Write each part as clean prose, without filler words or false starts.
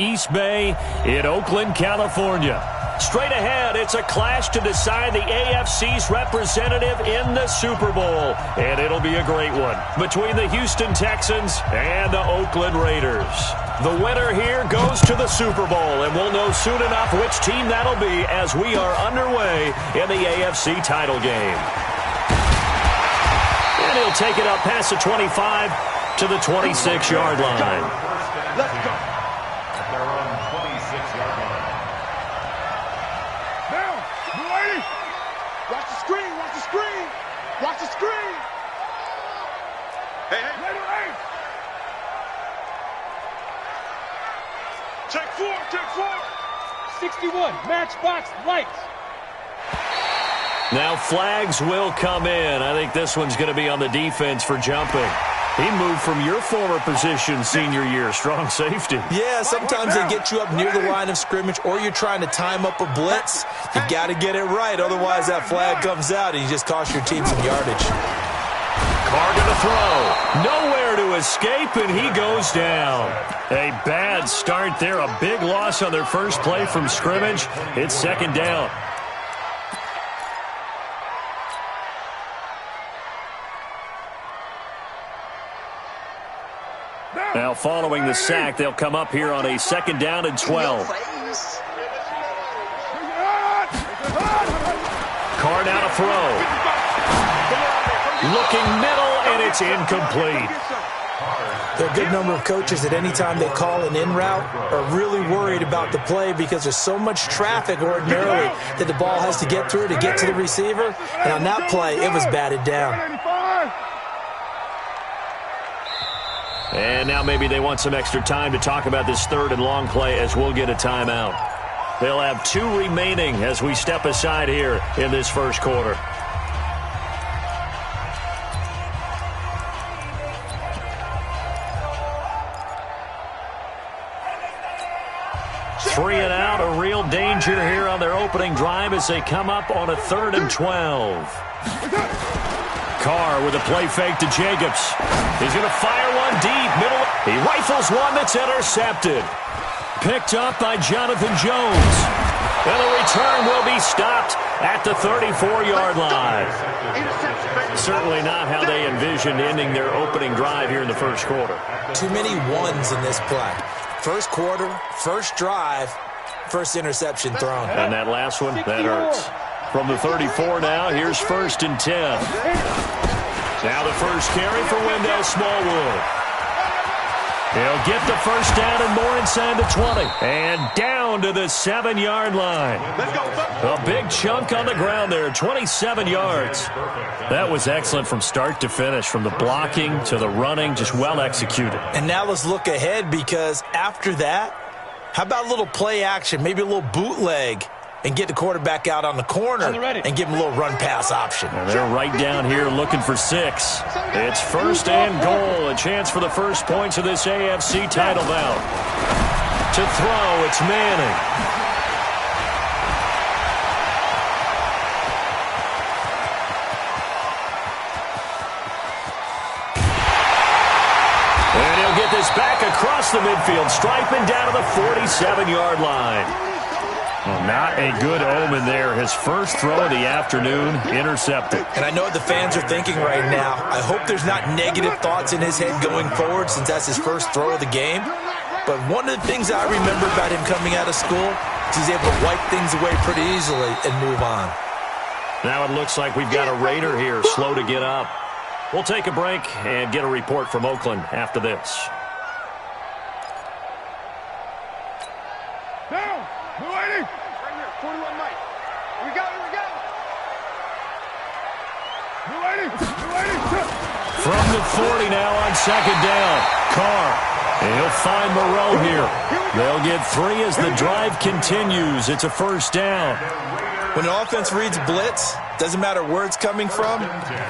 East Bay in Oakland, California. Straight ahead, it's a clash to decide the AFC's representative in the Super Bowl. And it'll be a great one between the Houston Texans and the Oakland Raiders. The winner here goes to the Super Bowl, and we'll know soon enough which team that'll be as we are underway in the AFC title game. And he'll take it up past the 25 to the 26-yard line. Let's go. They're on 26-yard line. Now, lady. Watch the screen, watch the screen. Watch the screen. Hey. Check four. 61, matchbox lights. Now flags will come in. I think this one's going to be on the defense for jumping. He moved from your former position senior year, strong safety. Yeah, sometimes they get you up near the line of scrimmage or you're trying to time up a blitz. You got to get it right, otherwise that flag comes out and you just cost your team some yardage. Carr to throw. Nowhere to escape, and he goes down. A bad start there. A big loss on their first play from scrimmage. It's second down. Now, following the sack, they'll come up here on a second down and 12. Carr now to throw. Looking middle, and it's incomplete. There are a good number of coaches at any time they call an in route are really worried about the play because there's so much traffic ordinarily that the ball has to get through to get to the receiver. And on that play, it was batted down. And now maybe they want some extra time to talk about this third and long play as we'll get a timeout. They'll have 2 remaining as we step aside here in this first quarter. Three and out, a real danger here on their opening drive as they come up on a 3rd and 12. Carr with a play fake to Jacobs. He's going to fire one deep, middle. He rifles one that's intercepted. Picked up by Jonathan Jones. And the return will be stopped at the 34-yard line. Certainly not how they envisioned ending their opening drive here in the first quarter. Too many ones in this play. First quarter, first drive, first interception thrown. And that last one, that hurts. From the 34 now, here's 1st and 10. Now the first carry for Wendell Smallwood. He'll get the first down and more inside the 20. And down to the 7-yard line. A big chunk on the ground there, 27 yards. That was excellent from start to finish, from the blocking to the running, just well executed. And now let's look ahead because after that, how about a little play action, maybe a little bootleg, and get the quarterback out on the corner and give him a little run-pass option. And they're right down here looking for 6. It's 1st and goal, a chance for the first points of this AFC title bout. To throw, it's Manning. And he'll get this back across the midfield stripe and down to the 47-yard line. Well, not a good omen there. His first throw of the afternoon intercepted. And I know what the fans are thinking right now. I hope there's not negative thoughts in his head going forward since that's his first throw of the game. But one of the things I remember about him coming out of school is he's able to wipe things away pretty easily and move on. Now it looks like we've got a Raider here slow to get up. We'll take a break and get a report from Oakland after this. Now, lady. Right here, 41 Mike. We got it. From the 40 now on second down. Carr. And he'll find Moreau here. They'll get 3 as the drive continues. It's a first down. When the offense reads blitz, doesn't matter where it's coming from,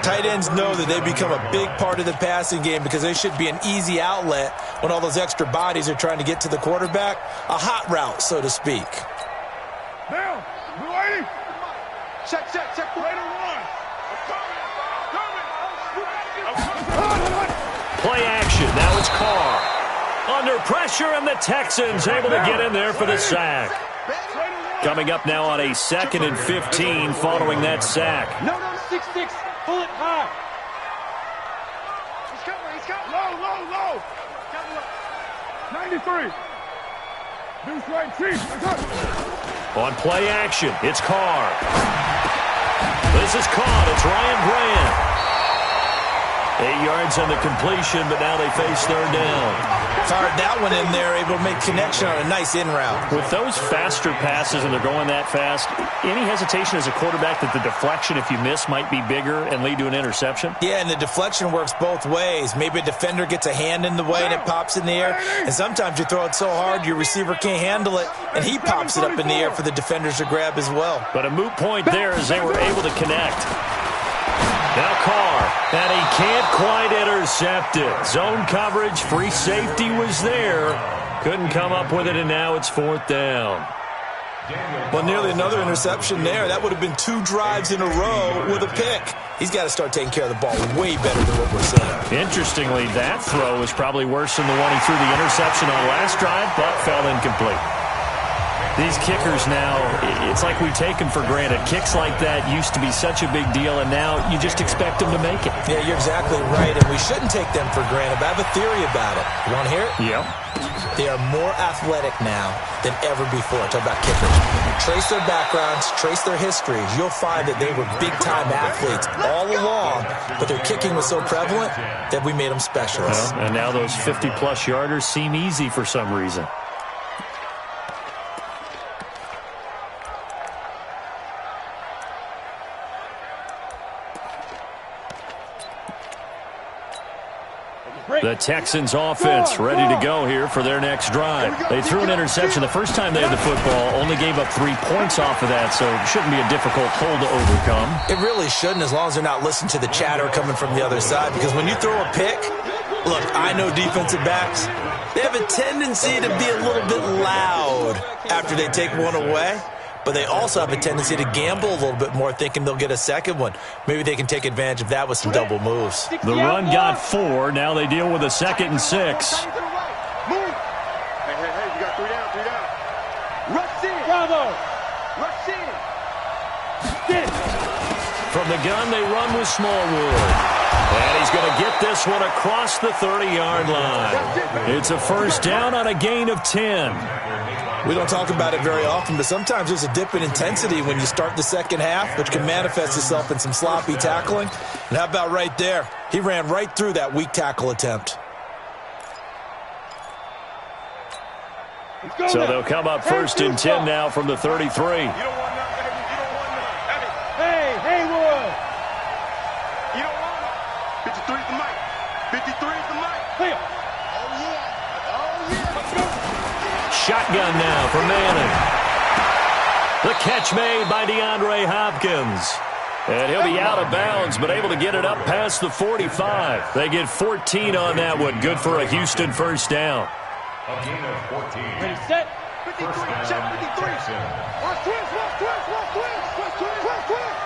tight ends know that they become a big part of the passing game because they should be an easy outlet when all those extra bodies are trying to get to the quarterback. A hot route, so to speak. Now, lady. Check. Raider 1. Play action. Now it's Carr. Under pressure, and the Texans able to get in there for the sack. Coming up now on a 2nd and 15 following that sack. No, 6-6. Pull it high. He's coming. Low. 93. Deuce right, Chief. On play action, it's Carr. This is caught. It's Ryan Grant. 8 yards on the completion, but now they face 3rd down. Fired that one in there, able to make connection on a nice in route. With those faster passes and they're going that fast, any hesitation as a quarterback that the deflection, if you miss, might be bigger and lead to an interception? Yeah, and the deflection works both ways. Maybe a defender gets a hand in the way and it pops in the air, and sometimes you throw it so hard your receiver can't handle it, and he pops it up in the air for the defenders to grab as well. But a moot point there as they were able to connect. Now Carr, and he can't quite intercept it. Zone coverage, free safety was there. Couldn't come up with it, and now it's 4th down. Well, nearly another interception there. That would have been 2 drives in a row with a pick. He's got to start taking care of the ball way better than what we're seeing. Interestingly, that throw was probably worse than the one he threw the interception on last drive, but fell incomplete. These kickers now, it's like we take them for granted. Kicks like that used to be such a big deal, and now you just expect them to make it. Yeah, you're exactly right, and we shouldn't take them for granted. But I have a theory about it. You want to hear it? Yep. They are more athletic now than ever before. Talk about kickers. Trace their backgrounds, trace their histories. You'll find that they were big-time athletes all along, but their kicking was so prevalent that we made them specialists. Well, and now those 50-plus yarders seem easy for some reason. The Texans offense ready to go here for their next drive. They threw an interception the first time they had the football, only gave up 3 points off of that, so it shouldn't be a difficult hole to overcome. It really shouldn't, as long as they're not listening to the chatter coming from the other side, because when you throw a pick, look, I know defensive backs, they have a tendency to be a little bit loud after they take one away. But they also have a tendency to gamble a little bit more, thinking they'll get a second one. Maybe they can take advantage of that with some double moves. The run got 4. Now they deal with a 2nd and 6. Hey, you got 3 down. Rush in. Bravo. Rush in. From the gun, they run with Smallwood. And he's going to get this one across the 30-yard line. It's a 1st down on a gain of 10. We don't talk about it very often, but sometimes there's a dip in intensity when you start the second half, which can manifest itself in some sloppy tackling. And how about right there? He ran right through that weak tackle attempt. So they'll come up 1st and 10 now from the 33. Hey, Haywood. You don't want it. 53 is the mic. 53 is the mic. Clear. Shotgun now for Manning. The catch made by DeAndre Hopkins. And he'll be out of bounds, but able to get it up past the 45. They get 14 on that one. Good for a Houston 1st down. A gain of 14. Ready, set. 53. Check 53. Watch twist.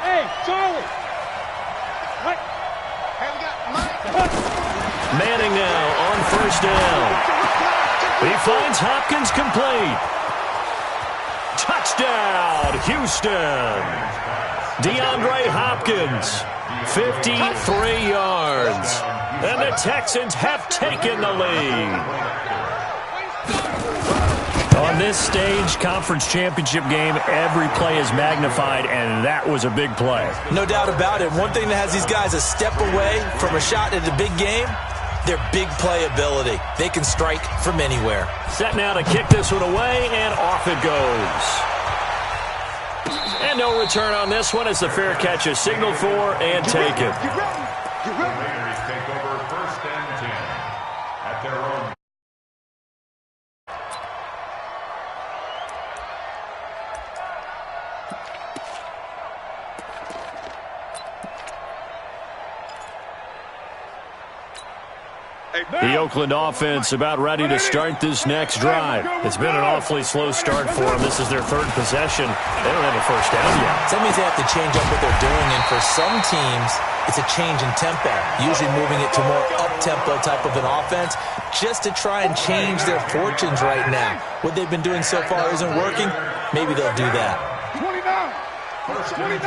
Hey, Charlie. What? Hey, we got Mike. Manning now on 1st down. He finds Hopkins complete. Touchdown, Houston. DeAndre Hopkins, 53 yards. And the Texans have taken the lead. On this stage, conference championship game, every play is magnified, and that was a big play. No doubt about it. One thing that has these guys a step away from a shot at a big game, their big play ability. They can strike from anywhere. Set now to kick this one away, and off it goes. And no return on this one. It's a fair catch is signaled for and taken. Raiders take over 1st and 10 at their own. The Oakland offense about ready to start this next drive. It's been an awfully slow start for them. This is their 3rd possession. They don't have a 1st down yet. So that means they have to change up what they're doing, and for some teams, It's a change in tempo, usually moving it to more up-tempo type of an offense just to try and change their fortunes right now. What they've been doing so far isn't working. Maybe they'll do that. 29,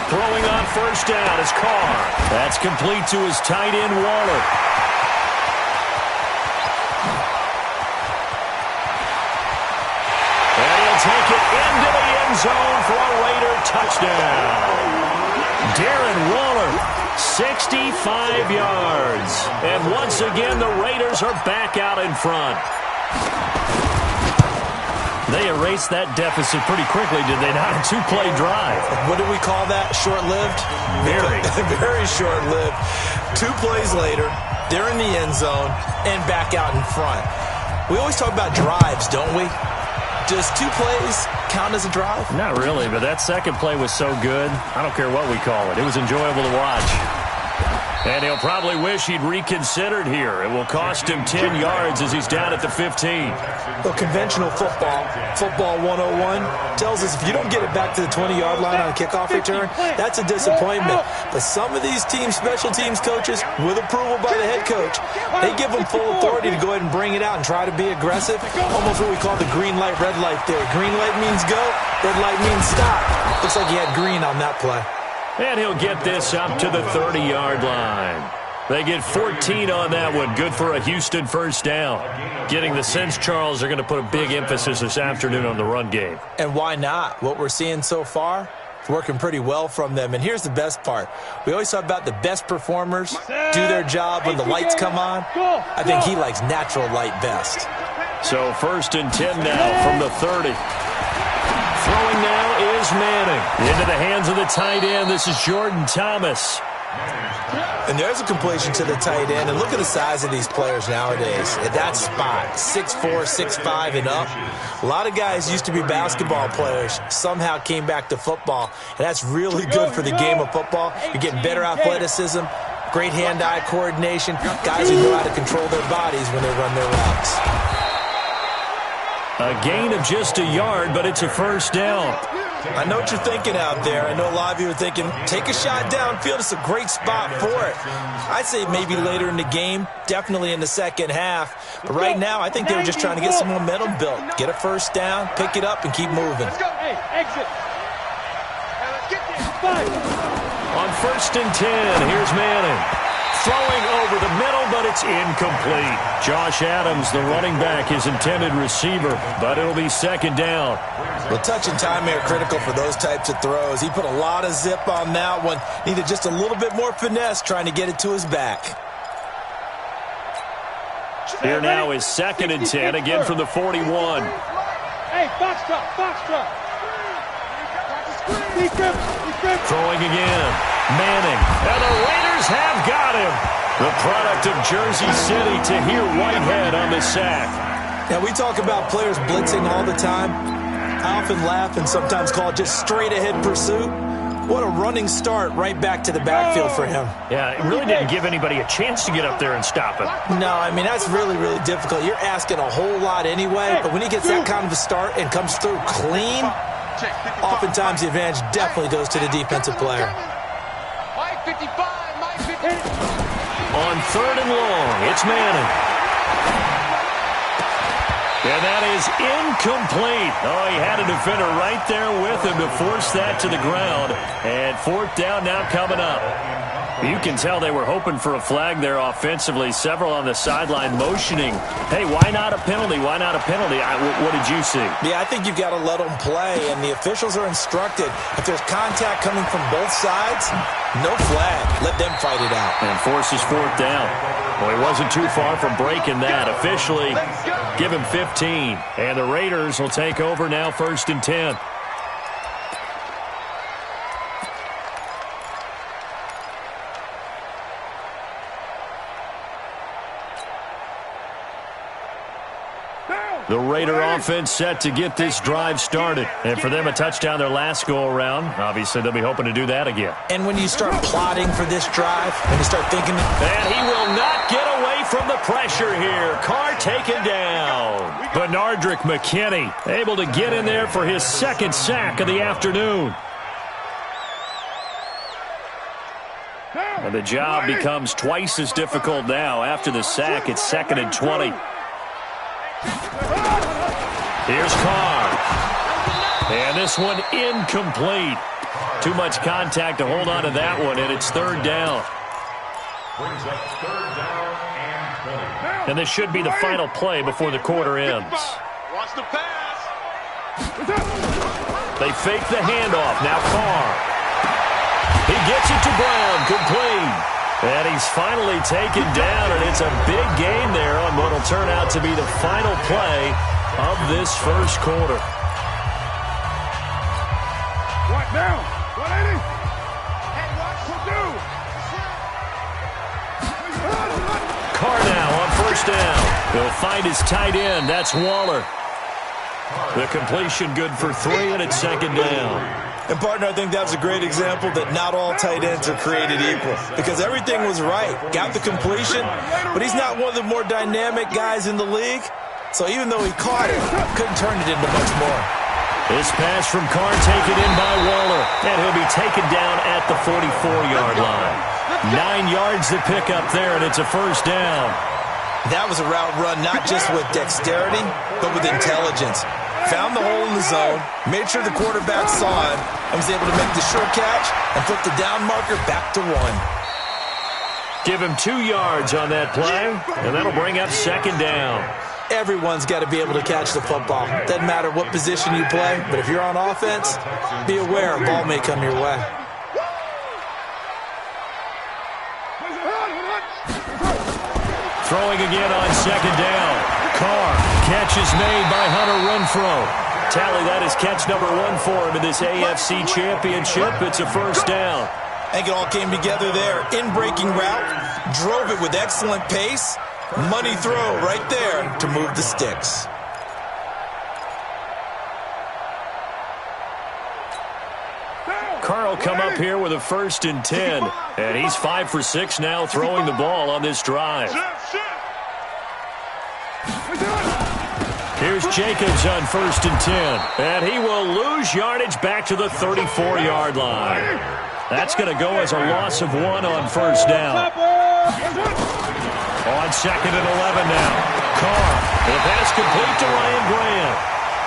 Throwing on first down is Carr. That's complete to his tight end, Waller. And he'll take it into the end zone for a Raider touchdown. Darren Waller, 65 yards. And once again, the Raiders are back out in front. They erased that deficit pretty quickly, did they not? A two-play drive. What do we call that? Short-lived? Very. Very short-lived. 2 plays later, they're in the end zone and back out in front. We always talk about drives, don't we? Does 2 plays count as a drive? Not really, but that second play was so good. I don't care what we call it. It was enjoyable to watch. And he'll probably wish he'd reconsidered here. It will cost him 10 yards as he's down at the 15. Well, conventional football 101, tells us if you don't get it back to the 20-yard line on a kickoff return, that's a disappointment. But some of these special teams coaches, with approval by the head coach, they give them full authority to go ahead and bring it out and try to be aggressive. Almost what we call the green light, red light theory. Green light means go, red light means stop. Looks like he had green on that play. And he'll get this up to the 30-yard line. They get 14 on that one. Good for a Houston first down. Getting the sense, Charles, they're going to put a big emphasis this afternoon on the run game. And why not? What we're seeing so far, it's working pretty well from them. And here's the best part. We always talk about the best performers do their job when the lights come on. I think he likes natural light best. So 1st and 10 now from the 30. Throwing now is Manning. Into the hands of the tight end. This is Jordan Thomas. And there's a completion to the tight end. And look at the size of these players nowadays. At that spot, 6'4", 6'5", and up. A lot of guys used to be basketball players, somehow came back to football. And that's really good for the game of football. You're getting better athleticism, great hand-eye coordination, guys who know how to control their bodies when they run their routes. A gain of just a yard, but it's a first down. I know what you're thinking out there. I know a lot of you are thinking, take a shot downfield. It's a great spot for it. I'd say maybe later in the game, definitely in the second half. But right now, I think they were just trying to get some momentum built. Get a first down, pick it up, and keep moving. Let's go. Hey, exit. Let's get this. On 1st and 10, here's Manning. Throwing over the middle, but it's incomplete. Josh Adams, the running back, his intended receiver, but it'll be second down. Well, touch and time are critical for those types of throws. He put a lot of zip on that one. Needed just a little bit more finesse trying to get it to his back. Here now is 2nd and 10, again from the 41. Hey, box drop. Throwing again. Manning. And the Raiders have got him. The product of Jersey City, Tahir Whitehead on the sack. Now, we talk about players blitzing all the time. I often laugh and sometimes call it just straight-ahead pursuit. What a running start right back to the backfield for him. Yeah, it really didn't give anybody a chance to get up there and stop him. No, I mean, that's really, really difficult. You're asking a whole lot anyway, but when he gets that kind of a start and comes through clean, oftentimes the advantage definitely goes to the defensive player. On 3rd and long, it's Manning. And that is incomplete. Oh, he had a defender right there with him to force that to the ground. And 4th down now coming up. You can tell they were hoping for a flag there offensively. Several on the sideline motioning. Hey, why not a penalty? Why not a penalty? What did you see? Yeah, I think you've got to let them play, and the officials are instructed. If there's contact coming from both sides, no flag. Let them fight it out. And forces 4th down. Well, he wasn't too far from breaking that. Officially, give him 15. And the Raiders will take over now 1st and 10. The Raider offense set to get this drive started. And for them, a touchdown their last go-around. Obviously, they'll be hoping to do that again. And when you start plotting for this drive, when you start thinking... And he will not get away from the pressure here. Carr taken down. But Benardrick McKinney able to get in there for his second sack of the afternoon. And the job becomes twice as difficult now. After the sack, it's 2nd and 20. Here's Carr. And this one incomplete. Too much contact to hold on to that one, and it's 3rd down. Brings up 3rd down and 20. And this should be the final play before the quarter ends. Watch the pass. They fake the handoff. Now Carr. He gets it to Brown, complete. And he's finally taken down, and it's a big gain there on what will turn out to be the final play of this first quarter. What now? 180. Hey, watch what do? Carr now on 1st down. He'll find his tight end. That's Waller. The completion good for 3, and it's 2nd down. And, partner, I think that's a great example that not all tight ends are created equal because everything was right. Got the completion, but he's not one of the more dynamic guys in the league. So even though he caught it, couldn't turn it into much more. This pass from Carr taken in by Waller, and he'll be taken down at the 44-yard line. 9 yards to pick up there, and it's a 1st down. That was a route run not just with dexterity, but with intelligence. Found the hole in the zone, made sure the quarterback saw him, and was able to make the sure catch and flip the down marker back to 1. Give him 2 yards on that play, and that'll bring up 2nd down. Everyone's got to be able to catch the football. Doesn't matter what position you play, but if you're on offense, be aware a ball may come your way. Throwing again on 2nd down. Carr, catch is made by Hunter Renfrow. Tally, that is catch number 1 for him in this AFC Championship. It's a 1st down. I think it all came together there. In-breaking route, drove it with excellent pace. Money throw right there to move the sticks. Carr will come up here with a 1st and 10. And he's 5 for 6 now throwing the ball on this drive. Here's Jacobs on 1st and 10. And he will lose yardage back to the 34-yard line. That's going to go as a loss of 1 on 1st down. On 2nd and 11 now. Carr, the pass complete to Ryan Grant.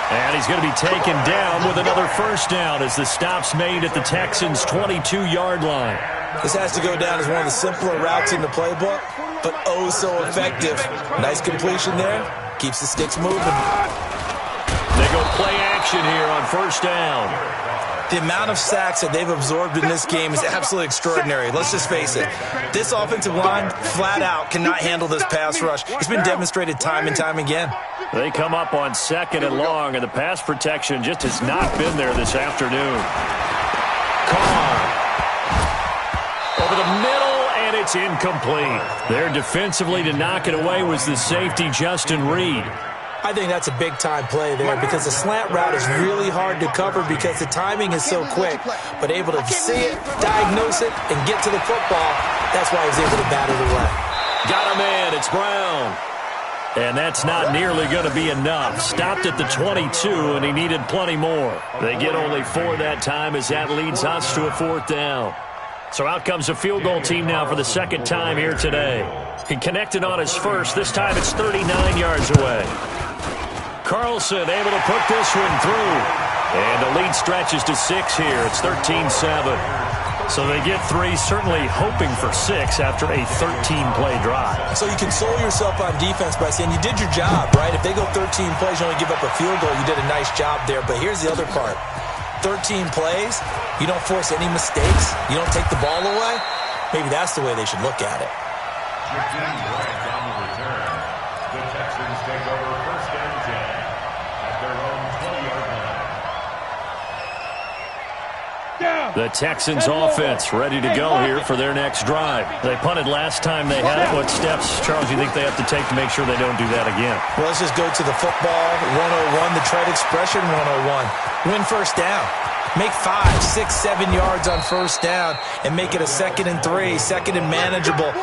And he's going to be taken down with another 1st down as the stop's made at the Texans' 22-yard line. This has to go down as one of the simpler routes in the playbook, but oh so effective. Nice completion there. Keeps the sticks moving. They go play action here on 1st down. The amount of sacks that they've absorbed in this game is absolutely extraordinary. Let's just face it. This offensive line, flat out, cannot handle this pass rush. It's been demonstrated time and time again. They come up on 2nd and long, and the pass protection just has not been there this afternoon. Carr. Over the middle, and it's incomplete. There defensively to knock it away was the safety, Justin Reed. I think that's a big-time play there because the slant route is really hard to cover because the timing is so quick. But able to see it, diagnose it, and get to the football, that's why he was able to bat it away. Got him in. It's Brown. And that's not nearly going to be enough. Stopped at the 22, and he needed plenty more. They get only 4 that time as that leads us to a 4th down. So out comes a field goal team now for the 2nd time here today. He connected on his first. This time it's 39 yards away. Carlson able to put this one through. And the lead stretches to 6 here. It's 13-7. So they get 3, certainly hoping for 6 after a 13-play drive. So you console yourself on defense by saying you did your job, right? If they go 13 plays, you only give up a field goal, you did a nice job there. But here's the other part. 13 plays, you don't force any mistakes, you don't take the ball away. Maybe that's the way they should look at it. Shifting right down the return. The Texans take over 1st and 10 at their own 20-yard line. The Texans offense ready to go here for their next drive. They punted last time they had it. What steps, Charles, do you think they have to take to make sure they don't do that again? Well, let's just go to the football 101, the trade expression 101. Win 1st down. Make 5, 6, 7 yards on 1st down and make it a 2nd and 3, 2nd and manageable.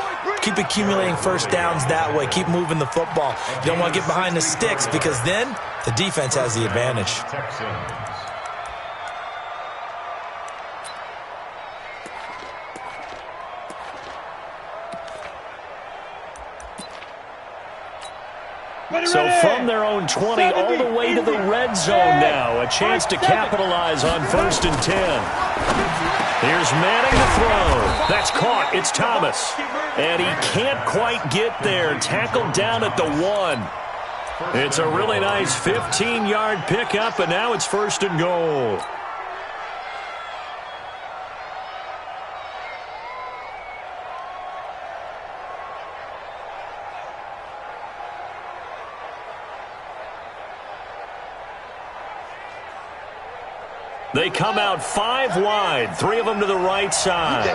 Keep accumulating first downs that way. Keep moving the football. You don't want to get behind the sticks because then the defense has the advantage. So from their own 20 all the way to the red zone now. A chance to capitalize on 1st and 10. Here's Manning to throw. That's caught. It's Thomas. And he can't quite get there. Tackled down at the 1. It's a really nice 15-yard pickup, and now it's 1st and goal. They come out 5 wide, 3 of them to the right side.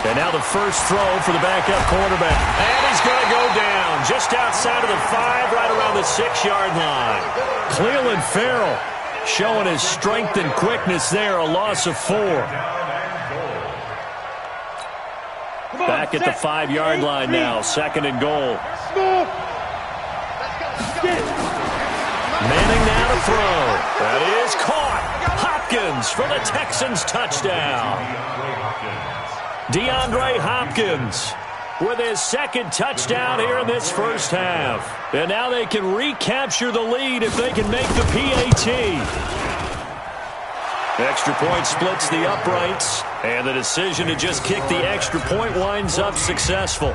And now the first throw for the backup quarterback. And he's going to go down just outside of the 5, right around the 6-yard line. Cleveland Farrell showing his strength and quickness there, a loss of 4. Back at the 5-yard line now, 2nd and goal. Manning now to throw. That is caught. Hopkins for the Texans touchdown. DeAndre Hopkins with his 2nd touchdown here in this first half. And now they can recapture the lead if they can make the PAT. Extra point splits the uprights. And the decision to just kick the extra point winds up successful.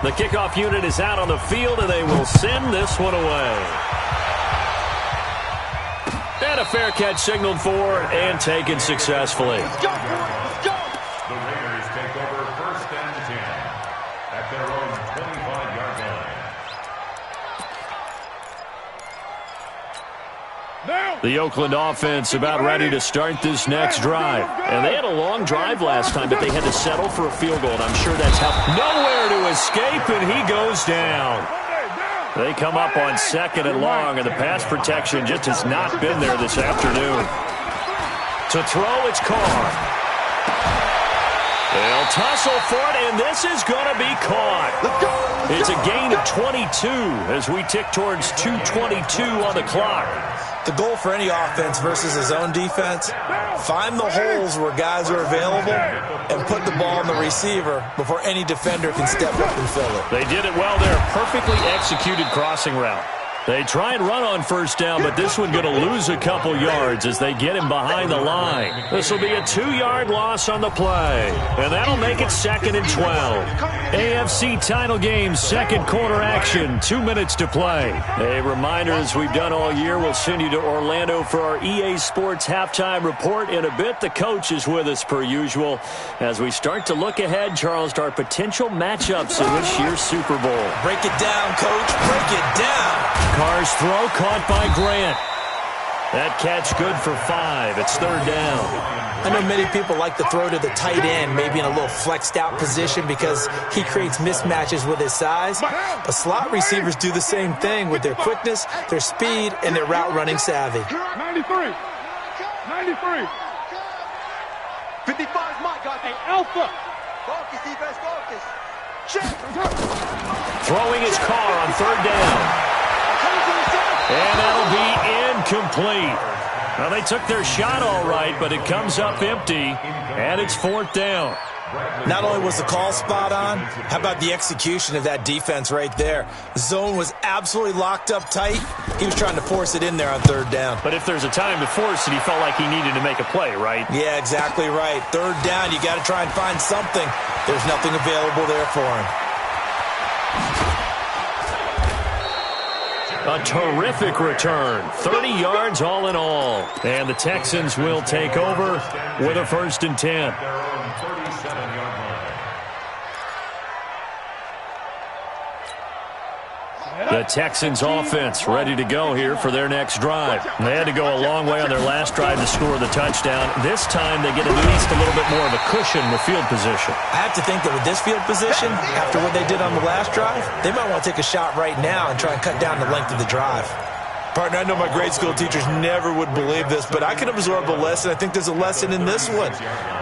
The kickoff unit is out on the field, and they will send this one away. And a fair catch signaled for and taken successfully. Let's go. The Raiders take over 1st and 10 at their own 25-yard line. The Oakland offense about ready to start this next drive. And they had a long drive last time, but they had to settle for a field goal, and I'm sure that's how. Nowhere to escape, and he goes down. They come up on 2nd and long, and the pass protection just has not been there this afternoon. To throw, it's Carr. They'll tussle for it, and this is going to be caught. It's a gain of 22 as we tick towards 2:22 on the clock. The goal for any offense versus a zone defense, find the holes where guys are available and put the ball on the receiver before any defender can step up and fill it. They did it well there. Perfectly executed crossing route. They try and run on 1st down, but this one going to lose a couple yards as they get him behind the line. This will be a 2-yard loss on the play, and that'll make it 2nd and 12. AFC title game, 2nd quarter action, 2 minutes to play. A reminder, as we've done all year, we'll send you to Orlando for our EA Sports halftime report. In a bit, the coach is with us per usual as we start to look ahead, Charles, to our potential matchups in this year's Super Bowl. Break it down, coach. Break it down. Carr's throw caught by Grant. That catch good for 5. It's 3rd down. I know many people like to throw to the tight end, maybe in a little flexed out position because he creates mismatches with his size. But slot receivers do the same thing with their quickness, their speed, and their route running savvy. 93. 55 Mike, got a alpha. Focus, defense, focus. Check. Throwing his Carr on 3rd down. And that'll be incomplete. Well, they took their shot all right, but it comes up empty, and it's 4th down. Not only was the call spot on, how about the execution of that defense right there? The zone was absolutely locked up tight. He was trying to force it in there on 3rd down. But if there's a time to force it, he felt like he needed to make a play, right? Yeah, exactly right. 3rd down, you got to try and find something. There's nothing available there for him. A terrific return. 30 yards all in all. And the Texans will take over with a 1st and 10. The Texans offense ready to go here for their next drive. They had to go a long way on their last drive to score the touchdown. This time they get at least a little bit more of a cushion with field position. I have to think that with this field position, after what they did on the last drive, they might want to take a shot right now and try and cut down the length of the drive. Partner, I know my grade school teachers never would believe this, but I can absorb a lesson. I think there's a lesson in this one.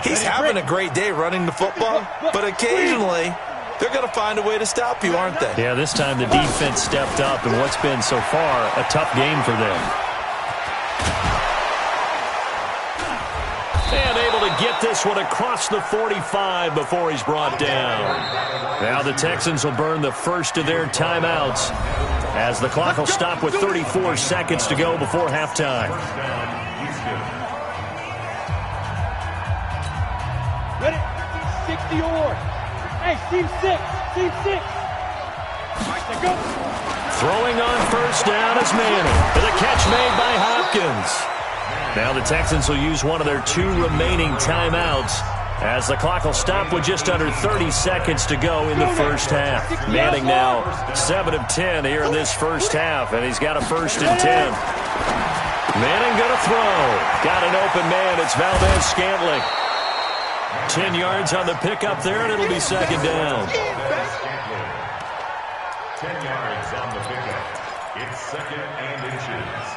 He's having a great day running the football, but occasionally they're going to find a way to stop you, aren't they? Yeah, this time the defense stepped up in what's been so far a tough game for them. And able to get this one across the 45 before he's brought down. Now the Texans will burn the first of their timeouts as the clock will stop with 34 seconds to go before halftime. Ready? 60 or. Hey, team 6. Team 6. Go. Throwing on first down is Manning. With a catch made by Hopkins. Now the Texans will use one of their 2 remaining timeouts as the clock will stop with just under 30 seconds to go in the first half. Manning now 7 of 10 here in this first half, and he's got a 1st and 10. Manning going to throw. Got an open man. It's Valdez-Scantling. 10 yards on the pickup there, and it'll be second down. 10 yards on the pickup. It's second and inches.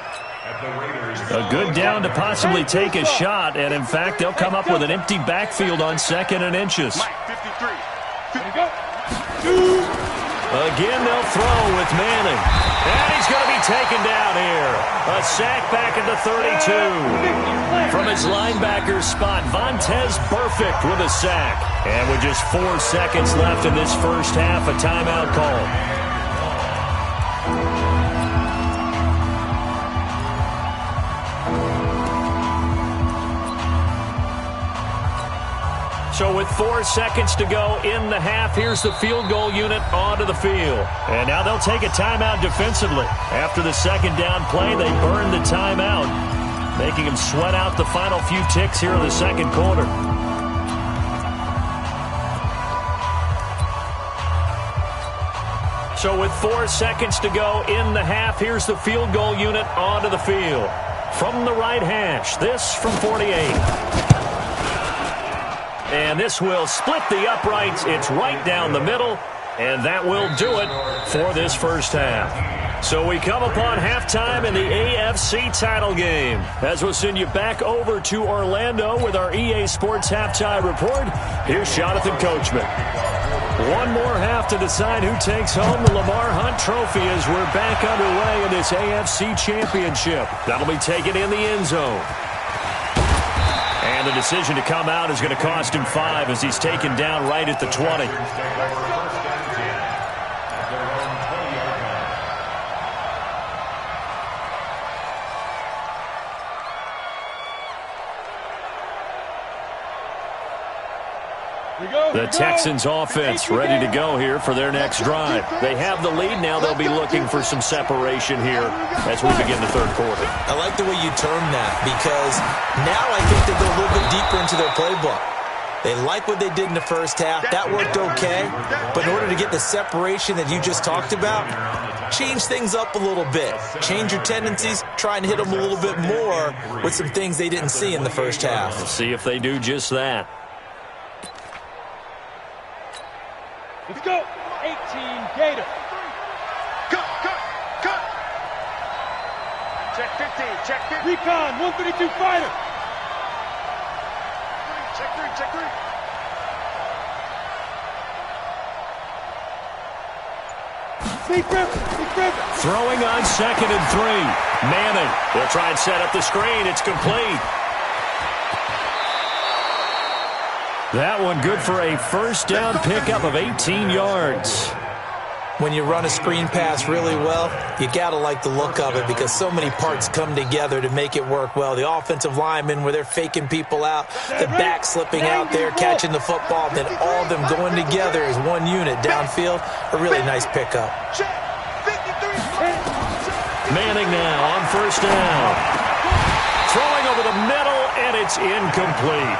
A good down to possibly take a shot, and in fact, they'll come up with an empty backfield on 2nd and inches. Again, they'll throw with Manning. And he's going to be taken down here. A sack back at the 32. From his linebacker spot, Vontaze Burfict with a sack. And with just 4 seconds left in this first half, a timeout call. So with 4 seconds to go in the half, here's the field goal unit onto the field. And now they'll take a timeout defensively. After the second down play, they burn the timeout, making them sweat out the final few ticks here in the second quarter. So with 4 seconds to go in the half, here's the field goal unit onto the field. From the right hash, this from 48. And this will split the uprights. It's right down the middle, and that will do it for this first half. So we come upon halftime in the AFC title game. As we'll send you back over to Orlando with our EA Sports halftime report, here's Jonathan Coachman. One more half to decide who takes home the Lamar Hunt Trophy as we're back underway in this AFC Championship. That'll be taken in the end zone. And the decision to come out is going to cost him 5 as he's taken down right at the 20. The Texans offense ready to go here for their next drive. They have the lead. Now they'll be looking for some separation here as we begin the third quarter. I like the way you term that because now I think they go a little bit deeper into their playbook. They like what they did in the first half. That worked okay. But in order to get the separation that you just talked about, change things up a little bit. Change your tendencies. Try and hit them a little bit more with some things they didn't see in the first half. We'll see if they do just that. Let's go. 18 Gator. Cut. Check 15. Check 15. Recon 132 fighter. Check 3. Big River. Throwing on 2nd and 3. Manning. They'll try and set up the screen. It's complete. That one good for a first down pickup of 18 yards. When you run a screen pass really well, you got to like the look of it because so many parts come together to make it work well. The offensive linemen where they're faking people out, the back slipping out there, catching the football, then all of them going together as one unit downfield. A really nice pickup. Manning now on first down. Throwing over the middle, and it's incomplete.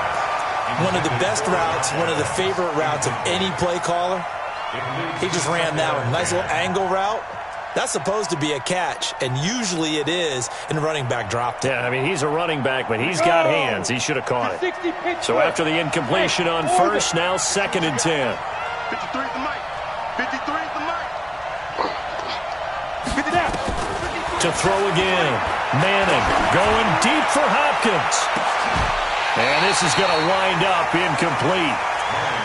One of the best routes, one of the favorite routes of any play caller. He just ran that one. Nice little angle route. That's supposed to be a catch, and usually it is in running back drop. Yeah, I mean, he's a running back, but he's got hands. He should have caught it. So after the incompletion on first, now 2nd and 10. 53 is the mic. 53 is the mic. 2 to throw again. Manning going deep for Hopkins. And this is going to wind up incomplete.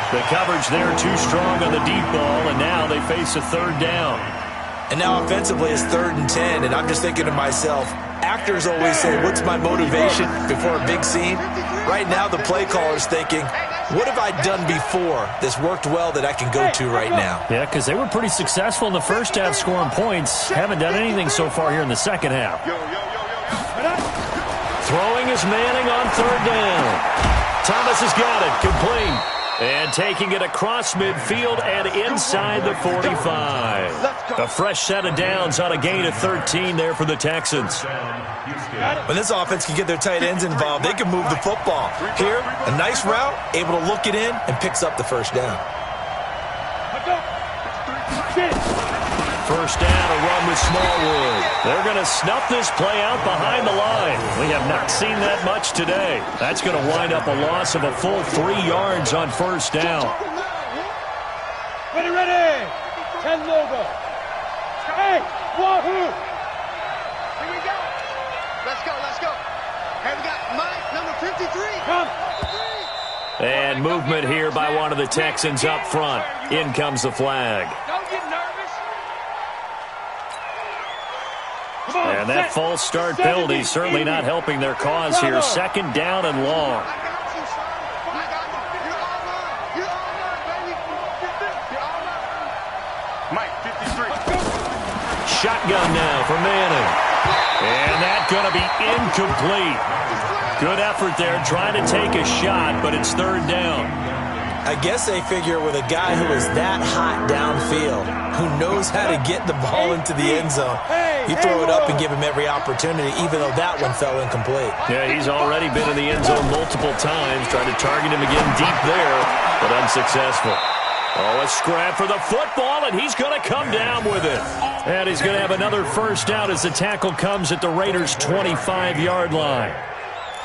The coverage there too strong on the deep ball, and now they face a third down. And now offensively it's 3rd and 10, and I'm just thinking to myself, actors always say, what's my motivation before a big scene? Right now the play caller's thinking, what have I done before that's worked well that I can go to right now? Yeah, because they were pretty successful in the first half scoring points. Haven't done anything so far here in the second half. Throwing is Manning on 3rd down. Thomas has got it, complete. And taking it across midfield and inside the 45. A fresh set of downs on a gain of 13 there for the Texans. When this offense can get their tight ends involved, they can move the football. Here, a nice route, able to look it in, and picks up the first down. First down, a run with Smallwood. They're going to snuff this play out behind the line. We have not seen that much today. That's going to wind up a loss of a full 3 yards on first down. Ready. 10 logo. Hey, wahoo. Here we go. Let's go. Hey, we got Mike, number 53. Come. And movement here by one of the Texans up front. In comes the flag. Don't get nervous. And that false start penalty certainly not helping their cause here. 2nd down and long. I got you, son. I got you. You're all mine. You're all mine, baby. You're all mine. Mike, 53. Shotgun now for Manning. And that's going to be incomplete. Good effort there trying to take a shot, but it's 3rd down. I guess they figure with a guy who is that hot downfield, who knows how to get the ball into the end zone, you throw it up and give him every opportunity, even though that one fell incomplete. Yeah, he's already been in the end zone multiple times, trying to target him again deep there, but unsuccessful. Oh, a scrap for the football, and he's going to come down with it. And he's going to have another first down as the tackle comes at the Raiders' 25-yard line.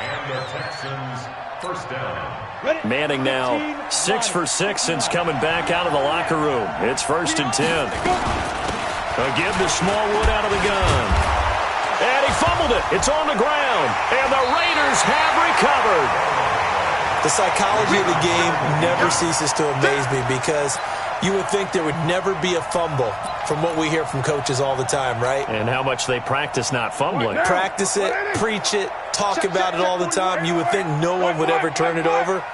And the Texans first down. Manning now 6 for 6 since coming back out of the locker room. It's 1st and 10. A give to Smallwood out of the gun. And he fumbled it. It's on the ground. And the Raiders have recovered. The psychology of the game never ceases to amaze me because you would think there would never be a fumble from what we hear from coaches all the time, right? And how much they practice not fumbling. Practice it, preach it, talk about it all the time. You would think no one would ever turn it over.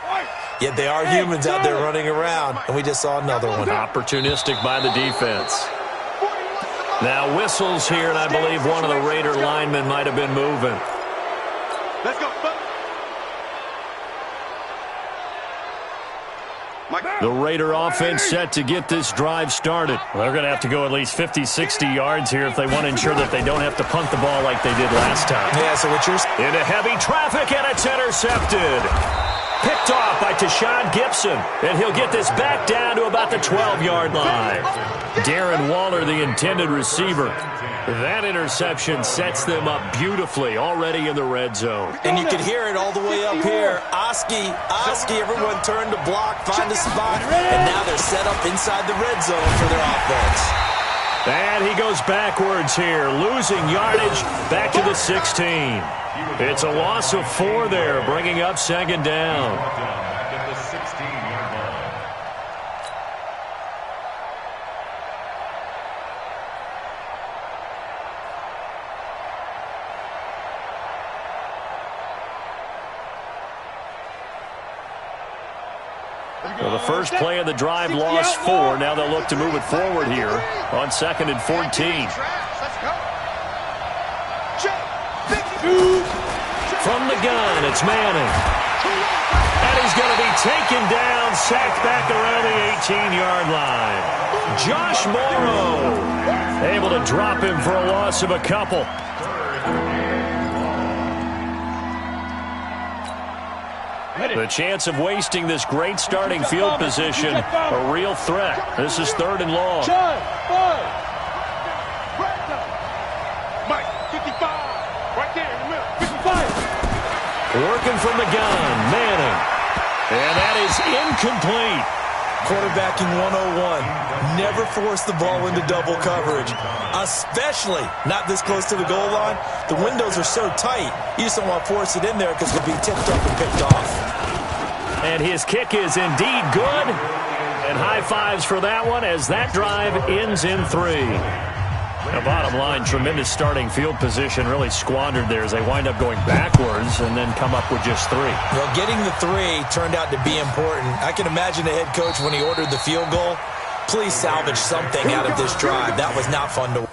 Yet they are humans out there running around, and we just saw another one. Opportunistic by the defense. Now whistles here, and I believe one of the Raider linemen might have been moving. Let's go. The Raider offense set to get this drive started. Well, they're going to have to go at least 50, 60 yards here if they want to ensure that they don't have to punt the ball like they did last time. Yeah, so what you're... Into heavy traffic, and it's intercepted. Picked off by Tashawn Gibson, and he'll get this back down to about the 12-yard line. Darren Waller, the intended receiver. That interception sets them up beautifully already in the red zone. And you can hear it all the way up here. Oski, everyone turned to block, find a spot, and now they're set up inside the red zone for their offense. And he goes backwards here, losing yardage back to the 16. It's a loss of 4 there, bringing up 2nd down. Back at the 16-yard line. Well, the first play of the drive lost 4. Now they'll look to move it forward here on 2nd and 14. Let's go. From the gun, it's Manning. And he's going to be taken down, sacked back around the 18-yard line. Josh Morrow able to drop him for a loss of a couple. The chance of wasting this great starting field position, a real threat. This is 3rd and long. Mike, 55. Right there in the middle. 55. Working from the gun, Manning. And that is incomplete. Quarterbacking 101. Never force the ball into double coverage, especially not this close to the goal line. The windows are so tight, you just don't want to force it in there because it'll be tipped up and picked off. And his kick is indeed good. And high fives for that one as that drive ends in 3. The bottom line, tremendous starting field position, really squandered there as they wind up going backwards and then come up with just 3. Well, getting the 3 turned out to be important. I can imagine the head coach when he ordered the field goal. Please salvage something out of this drive. That was not fun to watch.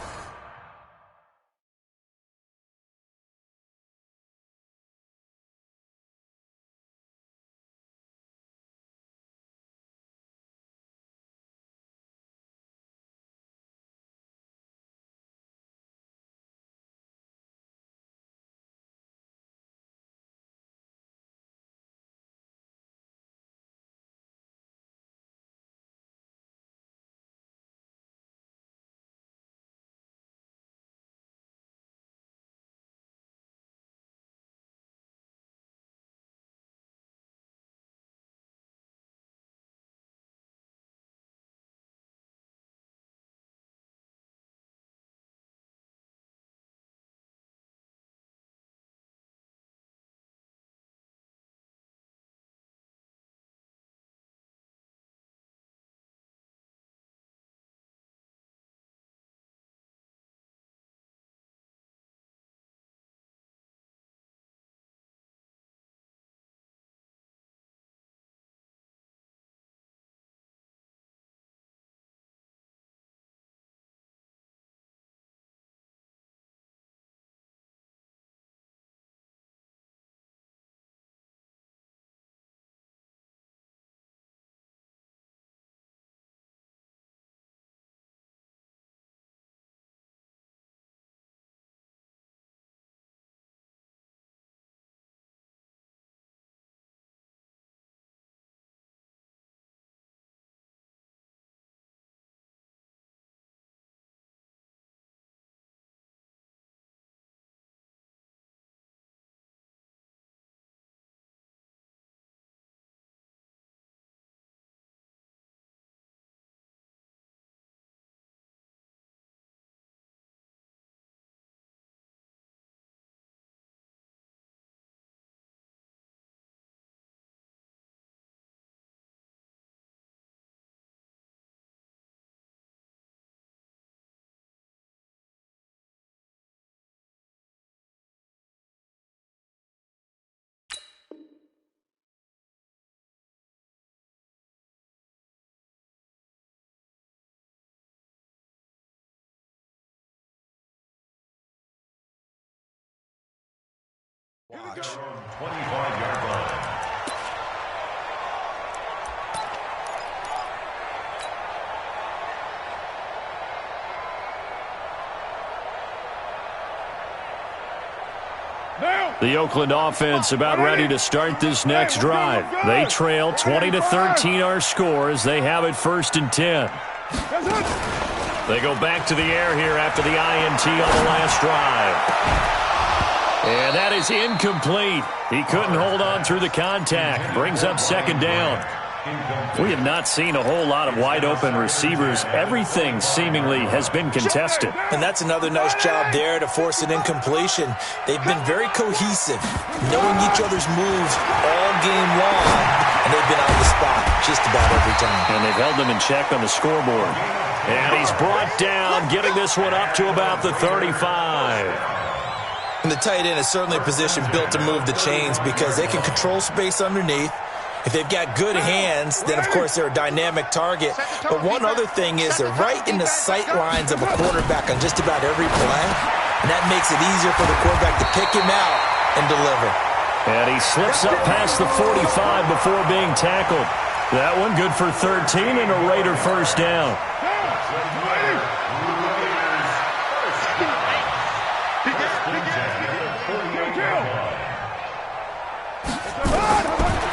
Watch. 25-yard line. The Oakland offense about ready to start this next drive. They trail 20-13 our score as they have it 1st and 10. They go back to the air here after the INT on the last drive. And that is incomplete. He couldn't hold on through the contact. Brings up 2nd down. We have not seen a whole lot of wide-open receivers. Everything seemingly has been contested. And that's another nice job there to force an incompletion. They've been very cohesive, knowing each other's moves all game long, and they've been on the spot just about every time. And they've held them in check on the scoreboard. And he's brought down, getting this one up to about the 35. And the tight end is certainly a position built to move the chains because they can control space underneath. If they've got good hands, then, of course, they're a dynamic target. But one other thing is they're right in the sight lines of a quarterback on just about every play, and that makes it easier for the quarterback to pick him out and deliver. And he slips up past the 45 before being tackled. That one good for 13 and a Raider 1st down.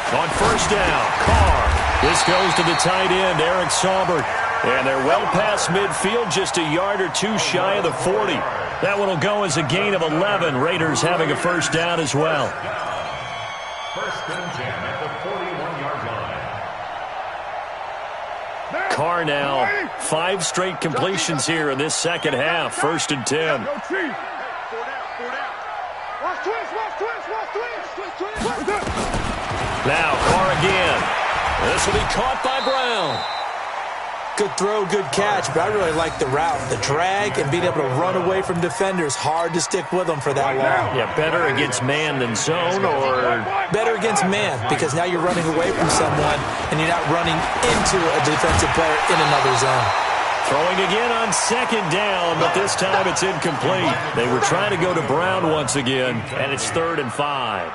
On 1st down, Carr. This goes to the tight end, Eric Saubert. And they're well past midfield, just a yard or two shy of the 40. That one will go as a gain of 11. Raiders having a 1st down as well. 1st and 10 at the 41-yard line. Carr now, 5 straight completions here in this second half. 1st and 10. Go Chief. 4 down. Watch twist. Now Carr again. This will be caught by Brown. Good throw, good catch, but I really like the route. The drag and being able to run away from defenders, hard to stick with them for that long. Yeah, better against man than zone, or Better against man, because now you're running away from someone and you're not running into a defensive player in another zone. throwing again on 2nd down, but this time it's incomplete. They were trying to go to Brown once again, and it's 3rd and 5.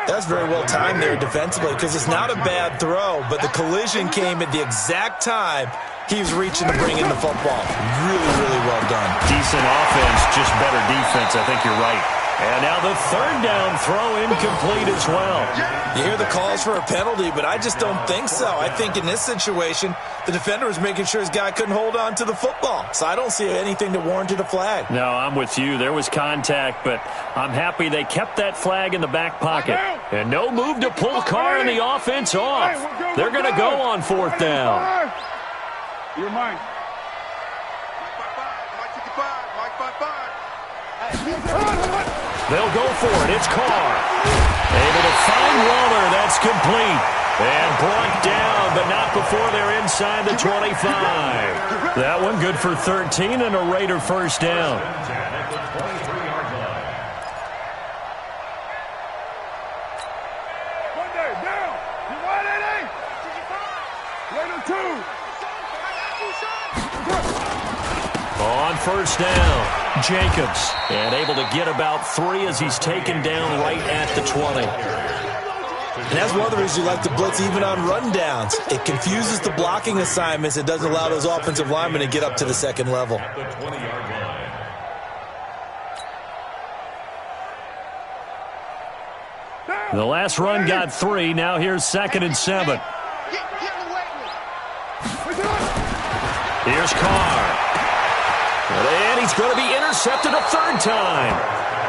That's very well timed there defensively, because it's not a bad throw, but the collision came at the exact time he was reaching to bring in the football. Really, really well done. Decent offense, just better defense. I think you're right. And now the 3rd down throw incomplete as well. You hear the calls for a penalty, but I just don't think so. I think in this situation, the defender was making sure his guy couldn't hold on to the football. So I don't see anything that warranted a flag. No, I'm with you. There was contact, but I'm happy they kept that flag in the back pocket. And no move to pull Carr and the offense off. They're going to go on 4th down. You're mine. They'll go for it. It's Carr. Able to find Waller. That's complete. And brought down, but not before they're inside the 25. That one good for 13 and a Raider 1st down. Monday, down. You want it, Raider 2. On 1st down, Jacobs. And able to get about 3 as he's taken down right at the 20. And that's one of the reasons you like to blitz even on rundowns. It confuses the blocking assignments. It doesn't allow those offensive linemen to get up to the 2nd level. The last run got 3. Now here's 2nd and 7. Here's Carr. And he's going to be intercepted a 3rd time.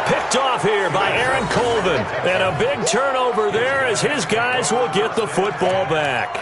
Picked off here by Aaron Colvin. And a big turnover there as his guys will get the football back.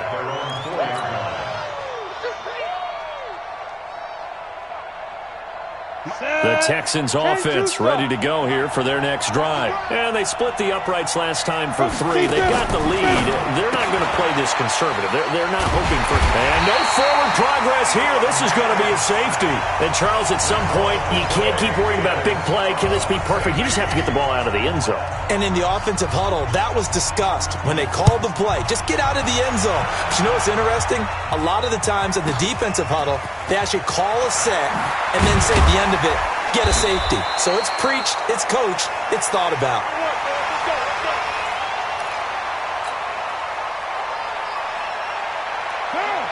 The Texans offense ready to go here for their next drive. And they split the uprights last time for 3. They've got the lead. They're not going to play this conservative. They're not hoping for... And no forward progress here. This is going to be a safety. And Charles, at some point, you can't keep worrying about big play. Can this be perfect? You just have to get the ball out of the end zone. And in the offensive huddle, that was discussed when they called the play. Just get out of the end zone. But you know what's interesting? A lot of the times in the defensive huddle, they actually call a set and then say at the end of it, get a safety. So it's preached, it's coached, it's thought about.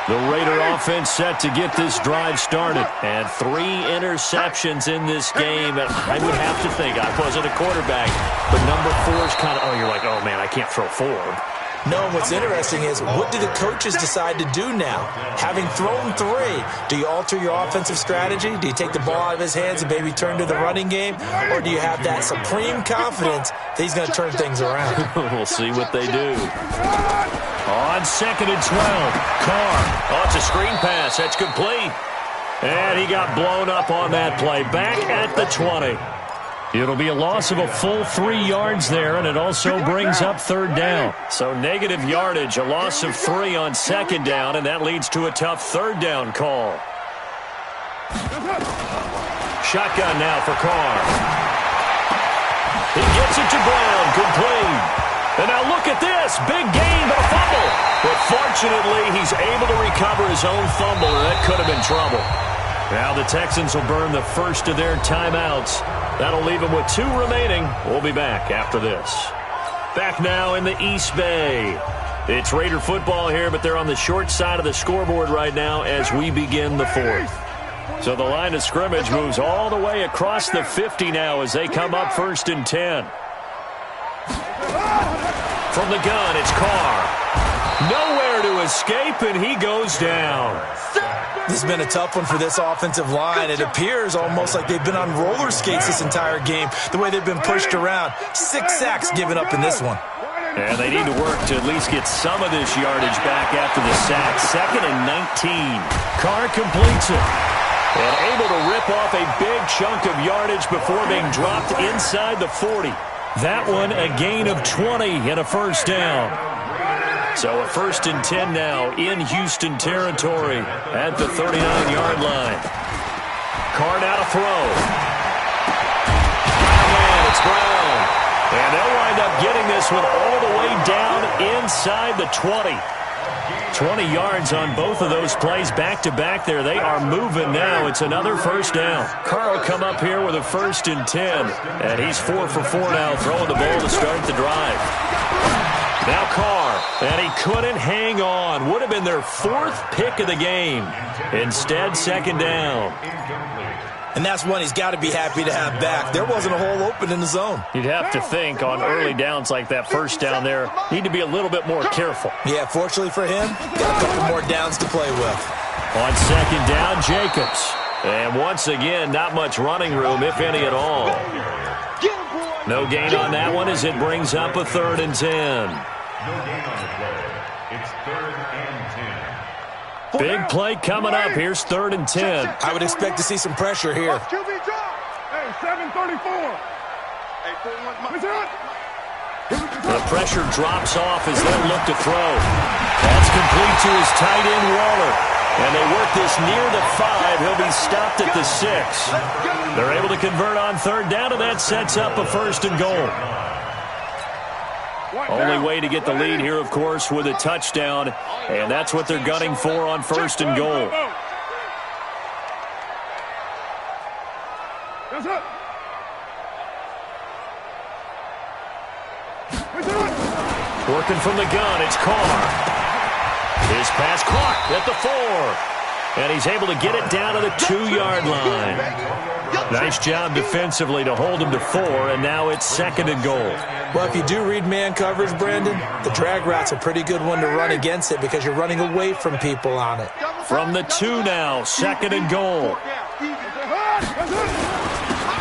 The Raider offense set to get this drive started. And 3 interceptions in this game. And I would have to think, I wasn't a quarterback, but number 4 is kind of, you're like, oh, man, I can't throw 4. No, what's interesting is, what do the coaches decide to do now? Having thrown 3, do you alter your offensive strategy? Do you take the ball out of his hands and maybe turn to the running game? Or do you have that supreme confidence that he's going to turn things around? We'll see what they do. On 2nd and 12, Carr. Oh, it's a screen pass. That's complete. And he got blown up on that play. Back at the 20. It'll be a loss of a full 3 yards there, and it also brings up 3rd down. So negative yardage, a loss of 3 on 2nd down, and that leads to a tough 3rd down call. Shotgun now for Carr. He gets it to Brown, complete. And now look at this, big gain, but a fumble. But fortunately, he's able to recover his own fumble, and that could have been trouble. Now the Texans will burn the first of their timeouts. That'll leave them with 2 remaining. We'll be back after this. Back now in the East Bay. It's Raider football here, but they're on the short side of the scoreboard right now as we begin the 4th. So the line of scrimmage moves all the way across the 50 now as they come up 1st and 10. From the gun, it's Carr. Nowhere to escape, and he goes down. This has been a tough one for this offensive line. It appears almost like they've been on roller skates this entire game, the way they've been pushed around. 6 sacks given up in this one. And they need to work to at least get some of this yardage back after the sack. 2nd and 19. Carr completes it. And able to rip off a big chunk of yardage before being dropped inside the 40. That one a gain of 20 and a first down. So a 1st and 10 now in Houston territory at the 39-yard line. Carr now to throw. And it's Brown. And they'll wind up getting this one all the way down inside the 20. 20 yards on both of those plays back-to-back there. They are moving now. It's another first down. Carr will come up here with a 1st and 10. And he's 4 for 4 now, throwing the ball to start the drive. Now Carr, and he couldn't hang on. Would have been their 4th pick of the game. Instead, 2nd down. And that's one he's got to be happy to have back. There wasn't a hole open in the zone. You'd have to think on early downs like that first down there, need to be a little bit more careful. Yeah, fortunately for him, got a couple more downs to play with. On 2nd down, Jacobs. And once again, not much running room, if any at all. No gain on that one as it brings up a 3rd and 10. No gain on the play. It's 3rd and 10. Big play coming up. Here's 3rd and 10. I would expect to see some pressure here. QB drop. Hey, 734. Hey, 4-1. What's up? The pressure drops off as they look to throw. That's complete to his tight end, Waller. And they work this near the 5. He'll be stopped at the 6. They're able to convert on 3rd down, and that sets up a 1st and goal. Only way to get the lead here, of course, with a touchdown. And that's what they're gunning for on 1st and goal. That's it. Working from the gun, it's Carr. His pass caught at the 4. And he's able to get it down to the 2-yard line. Nice job defensively to hold him to 4, and now it's 2nd and goal. Well, if you do read man coverage, Brandon, the drag route's a pretty good one to run against it because you're running away from people on it. From the 2 now, 2nd and goal.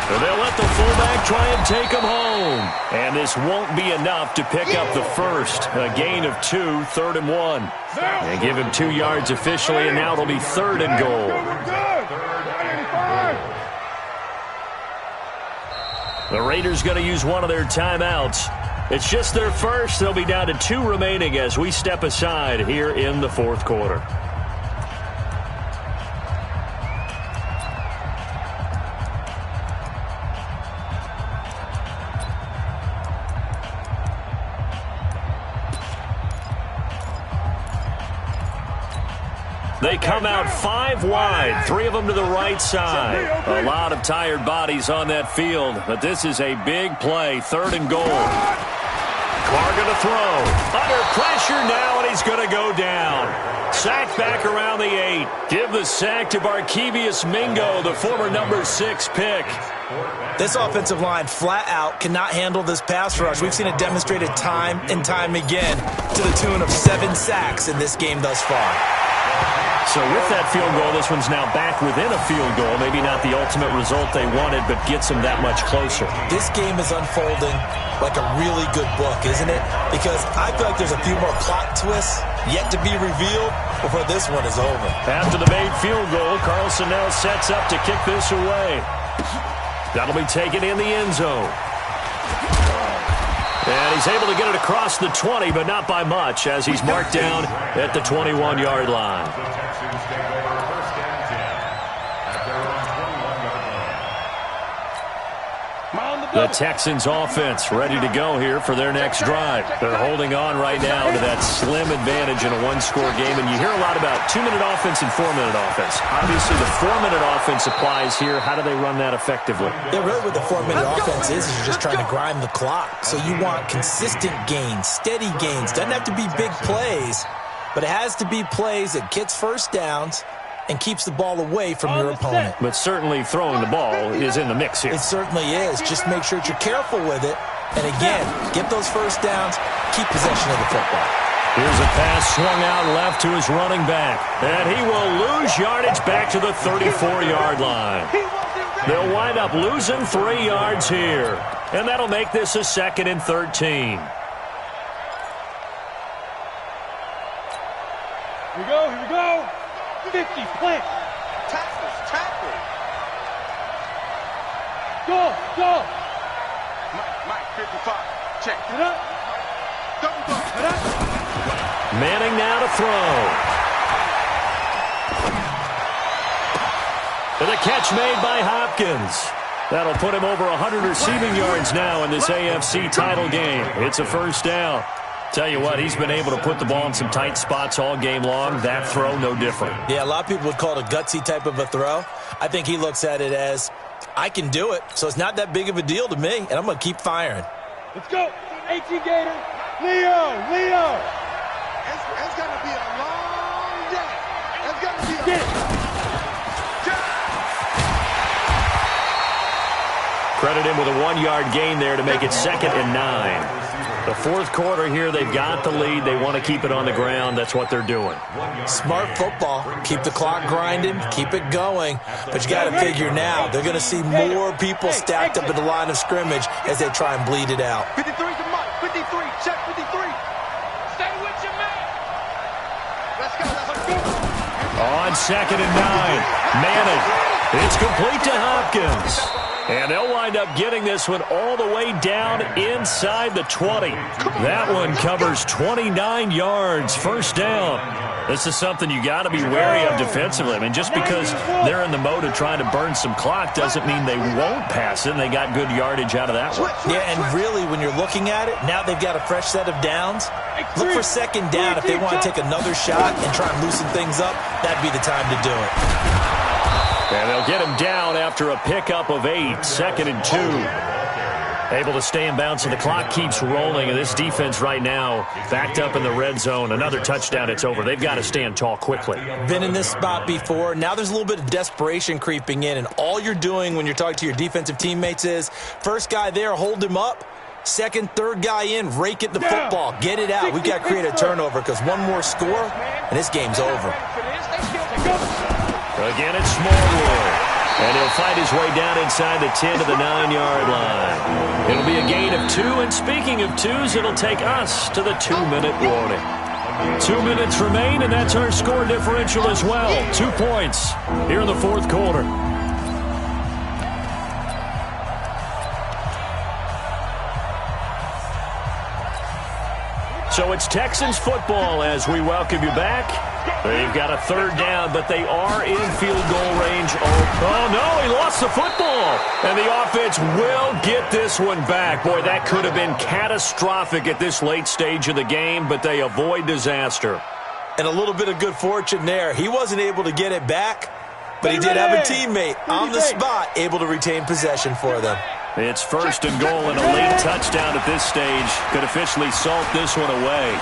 And they'll let the fullback try and take him home. And this won't be enough to pick up the 1st. A gain of 2, 3rd and 1. And give him 2 yards officially, and now it'll be 3rd and goal. The Raiders going to use one of their timeouts. It's just their first. They'll be down to 2 remaining as we step aside here in the 4th quarter. They come out 5 wide, 3 of them to the right side. A lot of tired bodies on that field, but this is a big play, 3rd and goal. Carr going to throw. Under pressure now, and he's going to go down. Sacked back around the 8. Give the sack to Barkevious Mingo, the former number 6 pick. This offensive line flat out cannot handle this pass rush. We've seen it demonstrated time and time again to the tune of 7 sacks in this game thus far. So with that field goal, this one's now back within a field goal. Maybe not the ultimate result they wanted, but gets them that much closer. This game is unfolding like a really good book, isn't it? Because I feel like there's a few more plot twists yet to be revealed before this one is over. After the made field goal, Carlson now sets up to kick this away. That'll be taken in the end zone. And he's able to get it across the 20, but not by much, as he's marked down at the 21-yard line. The Texans take over 1st and 10 at their own 21-yard line. The Texans offense ready to go here for their next drive. They're holding on right now to that slim advantage in a 1-score game. And you hear a lot about 2-minute offense and 4-minute offense. Obviously, the 4-minute offense applies here. How do they run that effectively? Yeah, really what the 4-minute offense is you're just trying to grind the clock. So you want consistent gains, steady gains. Doesn't have to be big plays, but it has to be plays that gets first downs and keeps the ball away from your opponent. But certainly throwing the ball is in the mix here. It certainly is. Just make sure that you're careful with it. And again, get those first downs, keep possession of the football. Here's a pass swung out left to his running back. And he will lose yardage back to the 34-yard line. They'll wind up losing 3 yards here. And that'll make this a 2nd and 13. Here we go, here we go. 50, plant. Tackle. Go. Mike, 55. Check. Get up. Double go. Get up. Manning now to throw. And the catch made by Hopkins. That'll put him over 100 receiving yards now in this AFC title game. It's a first down. Tell you what, he's been able to put the ball in some tight spots all game long. That throw, no different. Yeah, a lot of people would call it a gutsy type of a throw. I think he looks at it as, I can do it, so it's not that big of a deal to me, and I'm going to keep firing. Let's go. 18 Gator. Leo. It's going to be a long day. It's going to be a Get it. Credit him with a 1-yard gain there to make it 2nd and 9. The fourth quarter here, they've got the lead. They want to keep it on the ground. That's what they're doing. Smart football. Keep the clock grinding. Keep it going. But you got to figure now, they're going to see more people stacked up at the line of scrimmage as they try and bleed it out. 53 to Mike. 53. Check 53. Stay with your man. Let's go. On 2nd and 9. Manning. It's complete to Hopkins. And they'll wind up getting this one all the way down inside the 20. That one covers 29 yards. First down. This is something you got to be wary of defensively. I mean, just because they're in the mode of trying to burn some clock doesn't mean they won't pass it. And they got good yardage out of that one. Yeah, and really, when you're looking at it, now they've got a fresh set of downs. Look for 2nd down. If they want to take another shot and try and loosen things up, that'd be the time to do it. And they'll get him down after a pickup of 8, 2nd and 2. Able to stay in bounds, and the clock keeps rolling. And this defense right now backed up in the red zone. Another touchdown, it's over. They've got to stand tall quickly. Been in this spot before. Now there's a little bit of desperation creeping in, and all you're doing when you're talking to your defensive teammates is, first guy there, hold him up. Second, third guy in, rake at the football. Get it out. We've got to create a turnover because one more score, and this game's over. Again, it's Smallwood. And he'll fight his way down inside the 10 to the 9-yard line. It'll be a gain of 2. And speaking of 2s, it'll take us to the 2-minute warning. 2 minutes remain, and that's our score differential as well. 2 points here in the fourth quarter. So it's Texans football as we welcome you back. They've got a 3rd down, but they are in field goal range. Oh, no, he lost the football. And the offense will get this one back. Boy, that could have been catastrophic at this late stage of the game, but they avoid disaster. And a little bit of good fortune there. He wasn't able to get it back, but he did have a teammate on the spot able to retain possession for them. It's 1st and goal, and a late touchdown at this stage could officially salt this one away.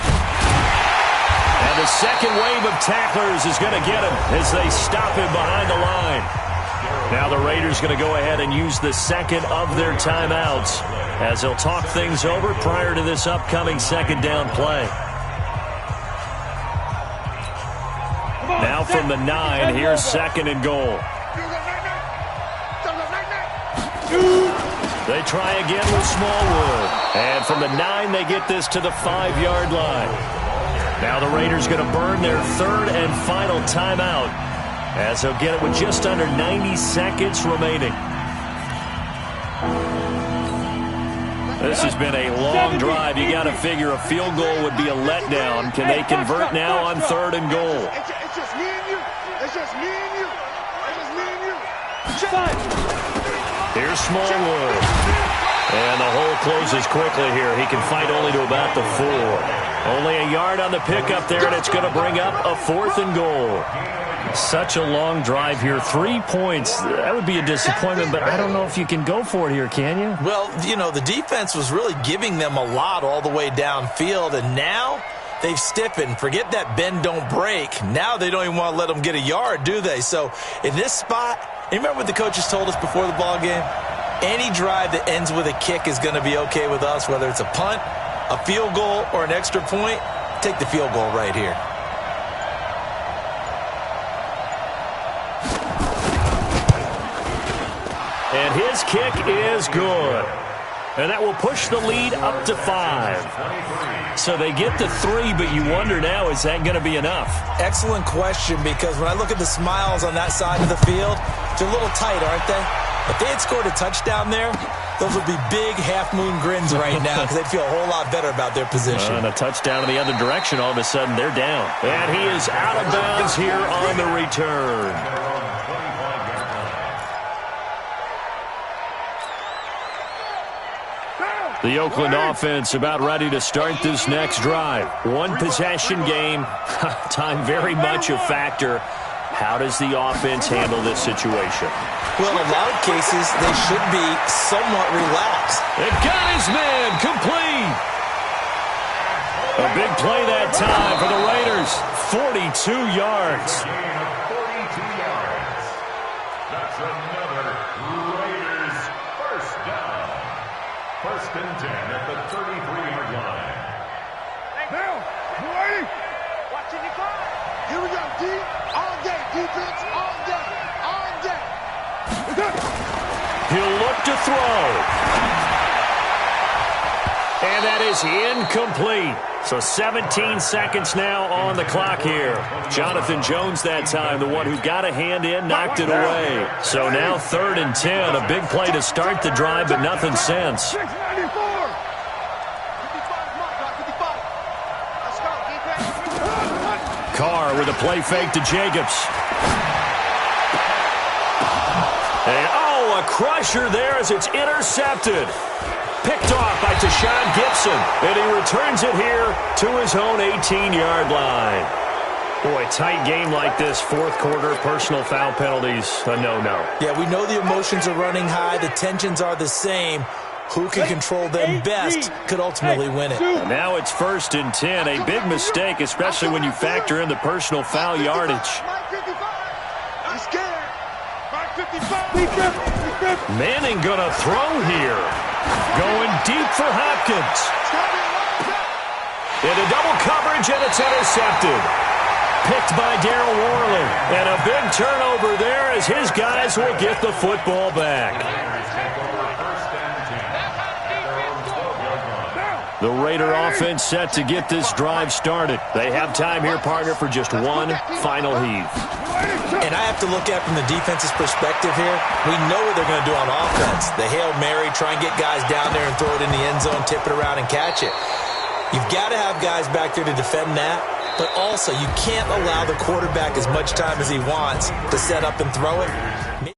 And the second wave of tacklers is going to get him as they stop him behind the line. Now the Raiders going to go ahead and use the second of their timeouts as they'll talk things over prior to this upcoming 2nd down play. Now from the 9, here's 2nd and goal. They try again with Smallwood. And from the 9, they get this to the 5-yard line. Now the Raiders going to burn their 3rd and final timeout as they'll get it with just under 90 seconds remaining. This has been a long drive. You got to figure a field goal would be a letdown. Can they convert now on 3rd and goal? It's just me and you. It's just me and you. It's just me and you. Here's Smallwood. And the hole closes quickly here. He can fight only to about the 4. Only a yard on the pickup there, and it's going to bring up a 4th and goal. Such a long drive here. 3 points. That would be a disappointment, but I don't know if you can go for it here, can you? Well, you know, the defense was really giving them a lot all the way downfield, and now they've stiffened. Forget that bend, don't break. Now they don't even want to let them get a yard, do they? So in this spot, you remember what the coaches told us before the ball game? Any drive that ends with a kick is going to be okay with us, whether it's a punt, a field goal, or an extra point. Take the field goal right here. And his kick is good. And that will push the lead up to 5. So they get to 3, but you wonder now, is that going to be enough? Excellent question, because when I look at the smiles on that side of the field, they're a little tight, aren't they? If they had scored a touchdown there, those would be big half-moon grins right now because they'd feel a whole lot better about their position. And a touchdown in the other direction, all of a sudden they're down. And he is out of bounds here on the return. The Oakland offense about ready to start this next drive. One possession game. Time very much a factor. How does the offense handle this situation? Well, in a lot of cases, they should be somewhat relaxed. It got his man complete. A big play that time for the Raiders. 42 yards. That's another Raiders first down. First and 10 at the 33-yard line. Bill, you ready? Watching the clock. Here we go, D. All day. Defense all day. All day. He'll look to throw. And that is incomplete. So 17 seconds now on the clock here. Jonathan Jones that time, the one who got a hand in, knocked it away. So now 3rd and 10, a big play to start the drive, but nothing since. 694. 55, Mark, 55. Let's go, defense. Carr with a play fake to Jacobs. And, a crusher there as it's intercepted. Picked off by Tashawn Gibson, and he returns it here to his own 18-yard line. Boy, tight game like this, fourth quarter, personal foul penalties, a no-no. Yeah, we know the emotions are running high. The tensions are the same. Who can control them best could ultimately win it. And now it's 1st and 10, a big mistake, especially when you factor in the personal foul yardage. Mike 55. He's scared. Mike 55. Manning gonna throw here. Going deep for Hopkins. Into double coverage, and it's intercepted. Picked by Darryl Worley. And a big turnover there as his guys will get the football back. The Raider offense set to get this drive started. They have time here, partner, for just one final heave. And I have to look at from the defense's perspective here. We know what they're going to do on offense. The Hail Mary, try and get guys down there and throw it in the end zone, tip it around and catch it. You've got to have guys back there to defend that, but also you can't allow the quarterback as much time as he wants to set up and throw it.